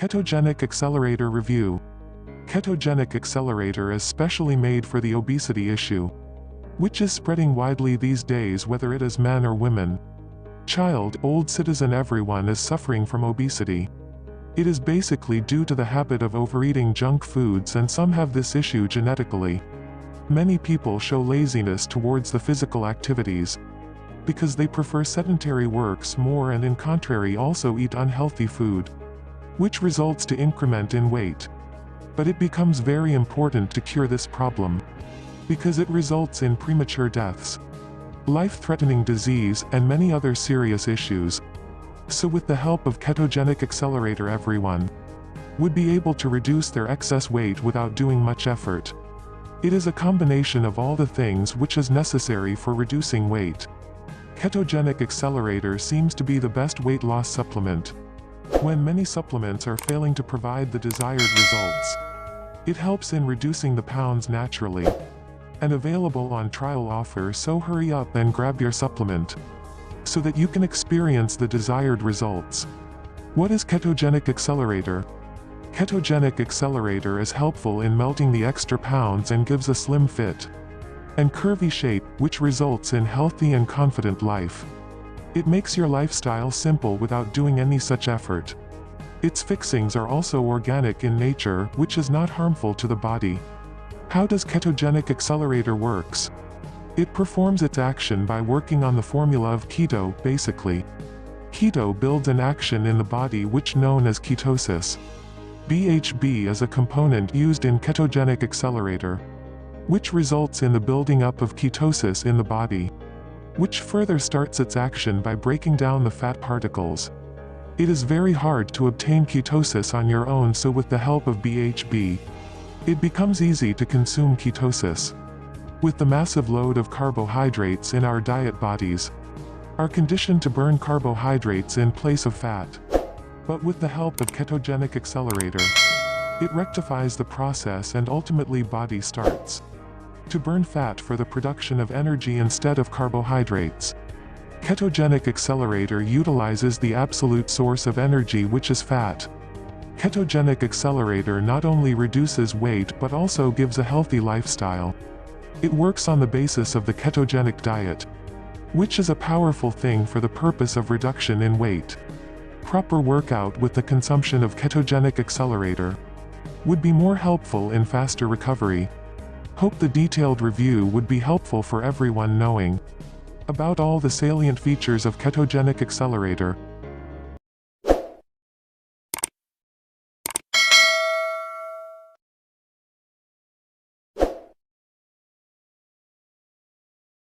KetoGenic Accelerator Review. KetoGenic Accelerator is specially made for the obesity issue, which is spreading widely these days, whether it is men or women. Child, old citizen, everyone is suffering from obesity. It is basically due to the habit of overeating junk foods, and some have this issue genetically. Many people show laziness towards the physical activities because they prefer sedentary works more, and in contrary also eat unhealthy food, which results to increment in weight. But it becomes very important to cure this problem because it results in premature deaths, life-threatening disease, and many other serious issues. So with the help of KetoGenic Accelerator, everyone would be able to reduce their excess weight without doing much effort. It is a combination of all the things which is necessary for reducing weight. KetoGenic Accelerator seems to be the best weight loss supplement when many supplements are failing to provide the desired results. It helps in reducing the pounds naturally, and available on trial offer, so hurry up and grab your supplement so that you can experience the desired results. What is KetoGenic Accelerator? KetoGenic Accelerator is helpful in melting the extra pounds and gives a slim fit and curvy shape, which results in healthy and confident life. It makes your lifestyle simple without doing any such effort. Its fixings are also organic in nature, which is not harmful to the body. How does KetoGenic Accelerator works? It performs its action by working on the formula of keto, basically. Keto builds an action in the body which known as ketosis. BHB is a component used in KetoGenic Accelerator, which results in the building up of ketosis in the body, which further starts its action by breaking down the fat particles. It is very hard to obtain ketosis on your own, so with the help of BHB, it becomes easy to consume ketosis. With the massive load of carbohydrates in our diet, bodies are conditioned to burn carbohydrates in place of fat. But with the help of KetoGenic Accelerator, it rectifies the process, and ultimately body starts to burn fat for the production of energy instead of carbohydrates. KetoGenic Accelerator utilizes the absolute source of energy, which is fat. KetoGenic Accelerator not only reduces weight but also gives a healthy lifestyle. It works on the basis of the ketogenic diet, which is a powerful thing for the purpose of reduction in weight. Proper workout with the consumption of KetoGenic Accelerator would be more helpful in faster recovery. Hope the detailed review would be helpful for everyone knowing about all the salient features of KetoGenic Accelerator.